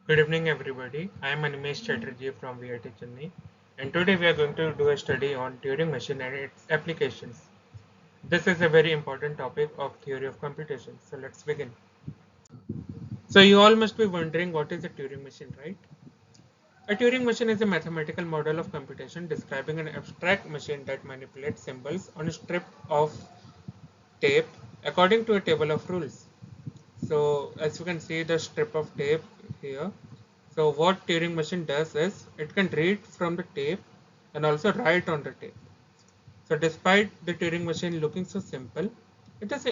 Good evening, everybody. I am Animesh Chatterjee from VIT Chennai, and today we are going to do a study on Turing machine and its applications. This is a very important topic of theory of computation. So let's begin. So you all must be wondering what is a Turing machine, right? A Turing machine is a mathematical model of computation describing an abstract machine that manipulates symbols on a strip of tape according to a table of rules. So as you can see the strip of tape here. So what Turing machine does is it can read from the tape and also write on the tape. So despite the Turing machine looking so simple, it is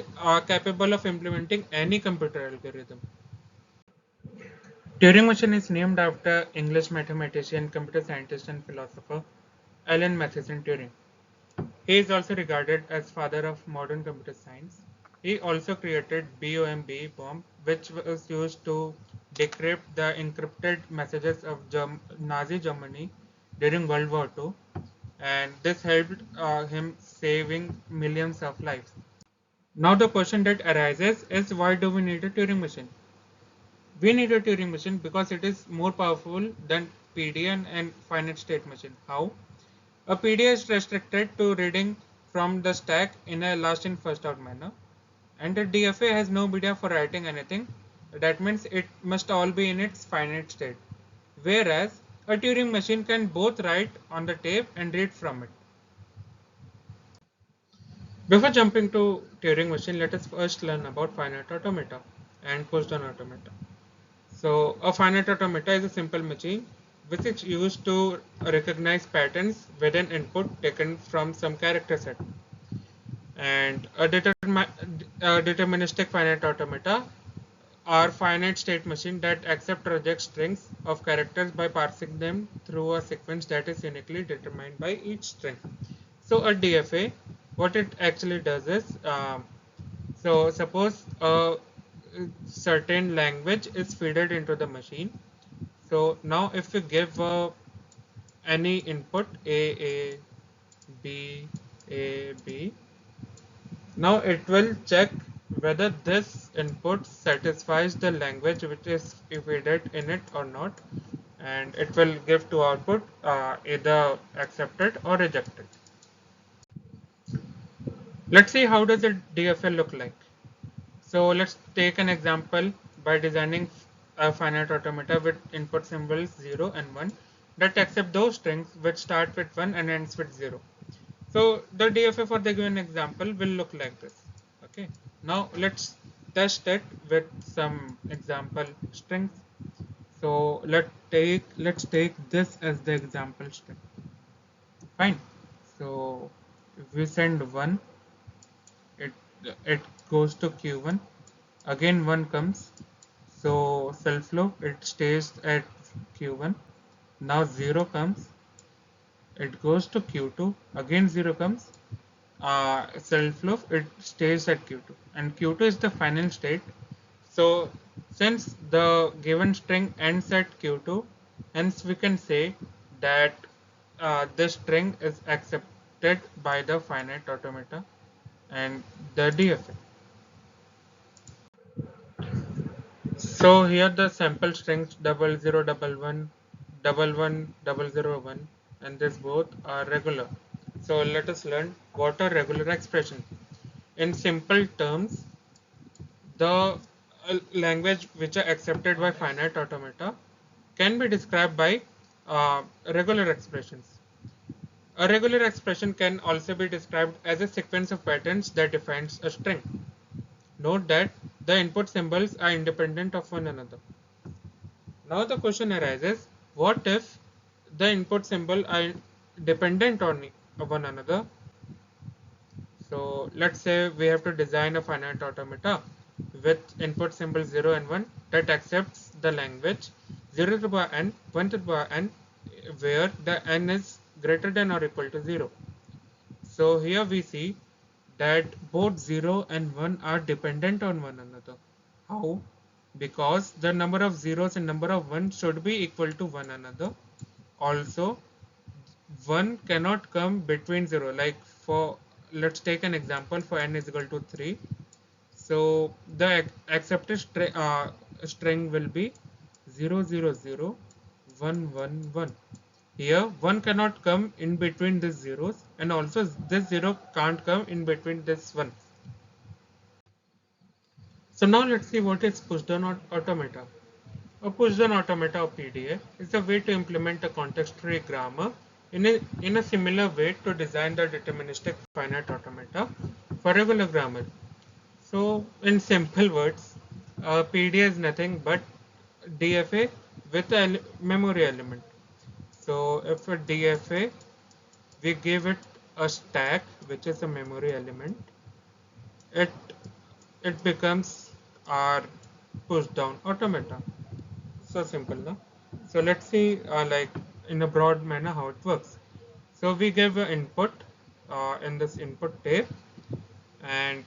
capable of implementing any computer algorithm. Turing machine is named after English mathematician, computer scientist and philosopher Alan Matheson Turing. He is also regarded as father of modern computer science. He also created bomb, which was used to decrypt the encrypted messages of Nazi Germany during World War II, and this helped him saving millions of lives. Now the question that arises is, why do we need a Turing machine? We need a Turing machine because it is more powerful than PDA and finite state machine. How? A PDA is restricted to reading from the stack in a last in first out manner, and a DFA has no media for writing anything. That means it must all be in its finite state. Whereas a Turing machine can both write on the tape and read from it. Before jumping to Turing machine, let us first learn about finite automata and closed-down automata. So a finite automata is a simple machine which is used to recognize patterns with an input taken from some character set. And a deterministic finite automata are finite state machines that accept or reject strings of characters by parsing them through a sequence that is uniquely determined by each string. So a DFA, what it actually does is, so suppose a certain language is fed into the machine. So now if we give any input B, A, B, now it will check whether this input satisfies the language which is fed in it or not, and it will give to output either accepted or rejected. Let's see how does a DFL look like. So let's take an example by designing a finite automata with input symbols 0 and 1 that accept those strings which start with 1 and ends with 0. So the DFA for the given example will look like this. Okay. Now let's test it with some example strings. So let's take this as the example string. Fine. So if we send 1, it it goes to Q1. Again 1 comes. So self loop it stays at Q1. Now 0 comes. It goes to Q2. Again 0 comes. Self loop it stays at Q2, and Q2 is the final state. So since the given string ends at Q2, hence we can say that this string is accepted by the finite automata and the DFA. So here the sample strings 0011, 110001, and this both are regular. So let us learn what are regular expressions. In simple terms, the language which are accepted by finite automata can be described by regular expressions. A regular expression can also be described as a sequence of patterns that defines a string. Note that the input symbols are independent of one another. Now the question arises, what if the input symbol are dependent on one another? So let's say we have to design a finite automata with input symbol 0 and 1 that accepts the language 0 to the power n, 1 to the power n, where the n is greater than or equal to 0. So here we see that both 0 and 1 are dependent on one another. How? Because the number of zeros and number of 1 should be equal to one another. Also, 1 cannot come between 0. Like for, let's take an example for n is equal to 3. So the accepted string will be 0 0 0 1 1 1. Here 1 cannot come in between these zeros, and also this 0 can't come in between this 1. So now let's see what is pushdown automata. A pushdown automata or PDA is a way to implement a context-free grammar in a similar way to design the deterministic finite automata for regular grammar. So in simple words, PDA is nothing but DFA with a memory element. So if a DFA, we give it a stack which is a memory element, it it becomes our push down automata. So simple, no? So let's see, like in a broad manner, how it works. So we give an input in this input tape, and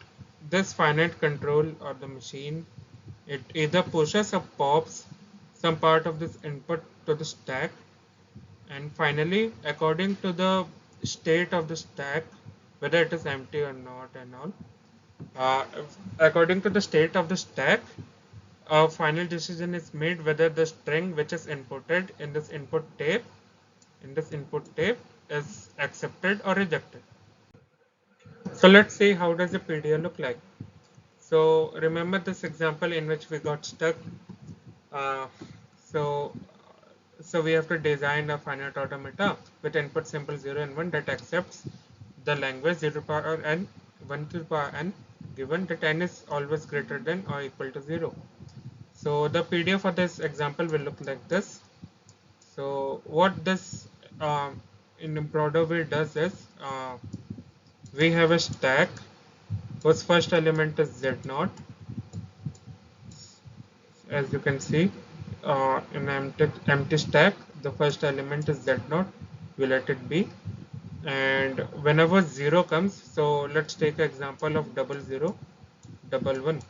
this finite control or the machine, it either pushes or pops some part of this input to the stack, and finally, according to the state of the stack, whether it is empty or not, and all, uh, according to the state of the stack, a final decision is made whether the string which is inputted in this input tape is accepted or rejected. So let's see how does a PDA look like. So remember this example in which we got stuck. Uh, so so we have to design a finite automata with input symbol 0 and 1 that accepts the language 0 to the power n 1 to the power n, given that n is always greater than or equal to 0. So the PDF for this example will look like this. So what this in a broader way does is, we have a stack whose first element is z0, as you can see, in empty stack the first element is z0. We let it be, and whenever 0 comes, so let's take an example of 00 11.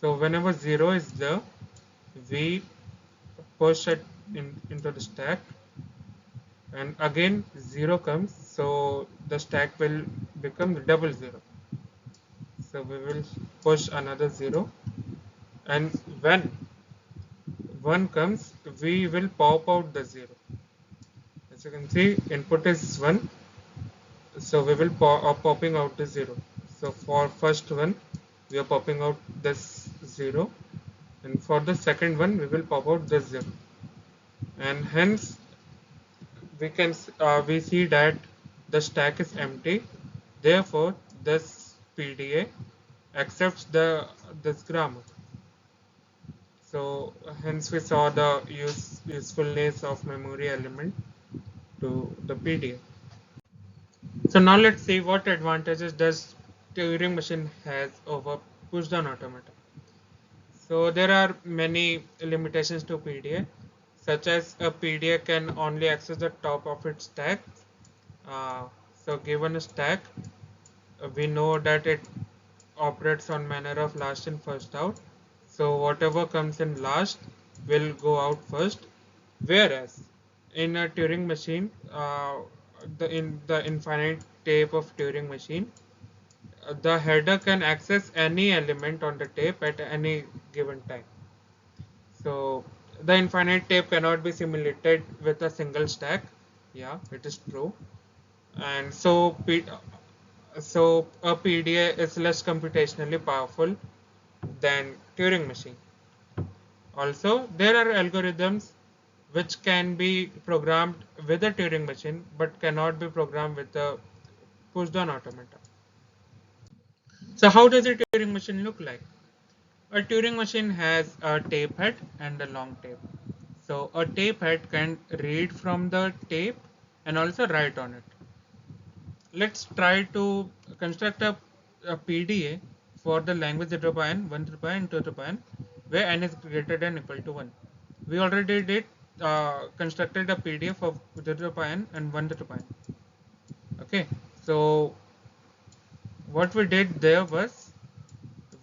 So whenever 0 is there, we push it into the stack, and again 0 comes, so the stack will become 00. So we will push another 0, and when 1 comes, we will pop out the 0. As you can see, input is 1, so we will popping out the 0. So for first one, we are popping out this 0, and for the second one, we will pop out this 0, and hence we see that the stack is empty. Therefore, this PDA accepts this grammar. So hence we saw the usefulness of memory element to the PDA. So now let's see what advantages does Turing machine has over pushdown automata. So there are many limitations to PDA, such as a PDA can only access the top of its stack. Uh, so given a stack, we know that it operates on manner of last in first out. So whatever comes in last will go out first. Whereas in a Turing machine, in the infinite tape of Turing machine, the header can access any element on the tape at any given time. So the infinite tape cannot be simulated with a single stack. Yeah, it is true. And so a PDA is less computationally powerful than Turing machine. Also, there are algorithms which can be programmed with a Turing machine but cannot be programmed with a pushdown automata. So how does a Turing machine look like? A Turing machine has a tape head and a long tape. So a tape head can read from the tape and also write on it. Let's try to construct a PDA for the language 0 to n, 1 to n, 2 to n, where n is greater than or equal to 1. We already did constructed a PDA for 0 to n and 1 to n. Okay, so what we did there was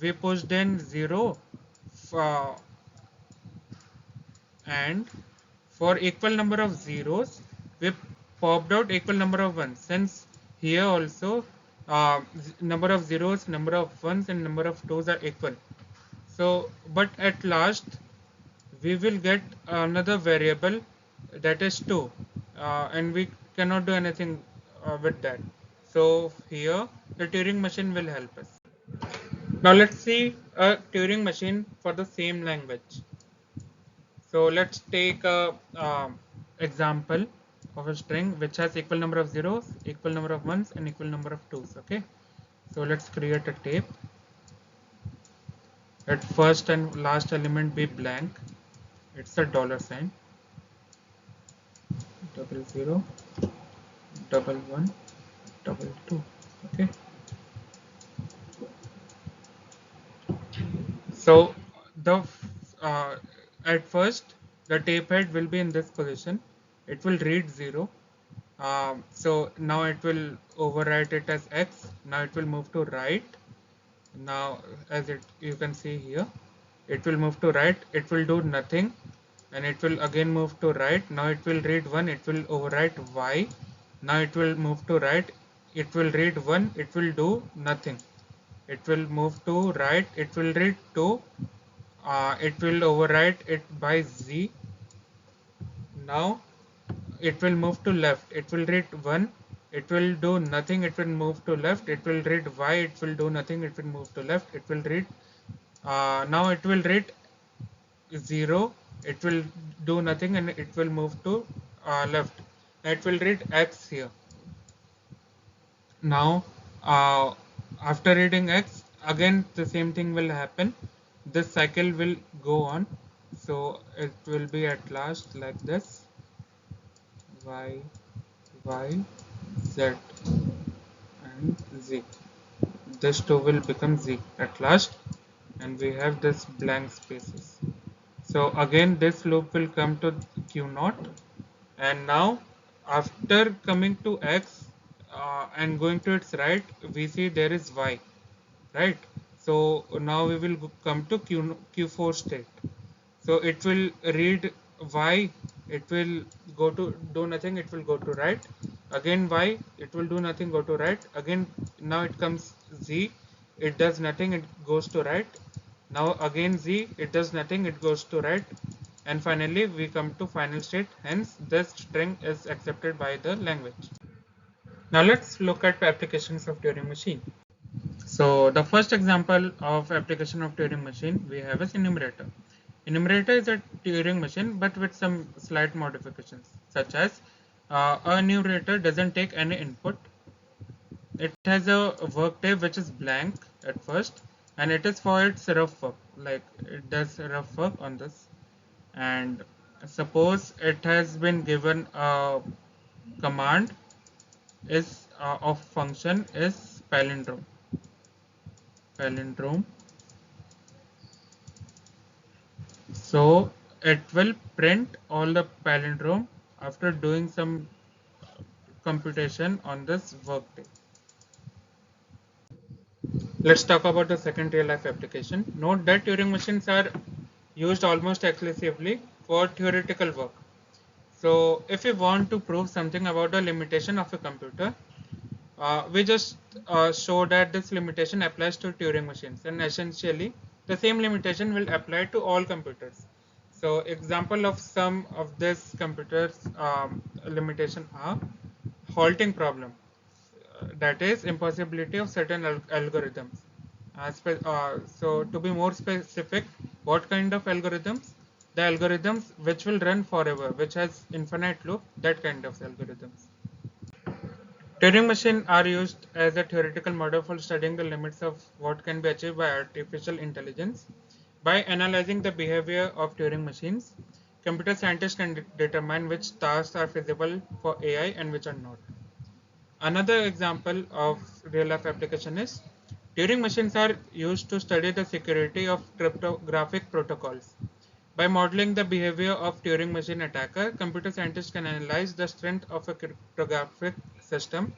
we pushed in 0 for, and for equal number of zeros we popped out equal number of ones, since here also number of zeros, number of ones and number of twos are equal. So but at last we will get another variable that is 2, and we cannot do anything with that. So here the Turing machine will help us. Now let's see a Turing machine for the same language. So let's take a example of a string which has equal number of zeros, equal number of ones, and equal number of twos. Okay. So let's create a tape. Let first and last element be blank. It's a dollar sign. 00, 11, 22. Okay. So the uh, at first the tape head will be in this position. It will read 0. So now it will overwrite it as X. Now it will move to right. Now as it you can see here, it will move to right. It will do nothing, and it will again move to right. Now it will read 1. It will overwrite Y. Now it will move to right. It will read 1. It will do nothing. It will move to right. It will read 2. It will overwrite it by Z. Now it will move to left. It will read 1. It will do nothing. It will move to left. It will read Y. It will do nothing. It will move to left. It will read now it will read 0. It will do nothing, and it will move to left. It will read X here. Now after reading X, again the same thing will happen. This cycle will go on. So it will be at last like this: Y, Y, Z, and Z. This 2 will become Z at last, and we have this blank spaces. So again this loop will come to Q0, and now after coming to X and going to its right, we see there is Y, right? So now we will come to Q4 state. So it will read Y, it will go to do nothing, it will go to right. Again Y, it will do nothing, go to right. Again now it comes Z, it does nothing, it goes to right. Now again Z, it does nothing, it goes to right. And finally we come to final state, hence this string is accepted by the language. Now let's look at applications of Turing machine. So the first example of application of Turing machine we have is enumerator. Enumerator is a Turing machine but with some slight modifications, such as a enumerator doesn't take any input. It has a work type which is blank at first, and it is for its rough work, like it does rough work on this. And suppose it has been given a command is of function is palindrome. So it will print all the palindrome after doing some computation on this workday. Let's talk about the second real life application. Note that Turing machines are used almost exclusively for theoretical work. So if we want to prove something about the limitation of a computer, we just show that this limitation applies to Turing machines, and essentially the same limitation will apply to all computers. So example of some of this computers limitation are halting problem, that is impossibility of certain algorithms. So to be more specific, what kind of algorithms? The algorithms which will run forever, which has infinite loop, that kind of algorithms. Turing machines are used as a theoretical model for studying the limits of what can be achieved by artificial intelligence. By analyzing the behavior of Turing machines, computer scientists can determine which tasks are feasible for AI and which are not. Another example of real-life application is Turing machines are used to study the security of cryptographic protocols. By modeling the behavior of Turing machine attacker, computer scientists can analyze the strength of a cryptographic system.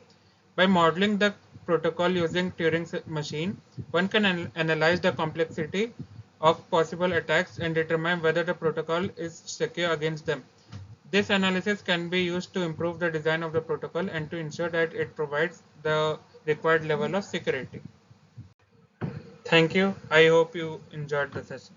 By modeling the protocol using Turing machine, one can analyze the complexity of possible attacks and determine whether the protocol is secure against them. This analysis can be used to improve the design of the protocol and to ensure that it provides the required level of security. Thank you. I hope you enjoyed the session.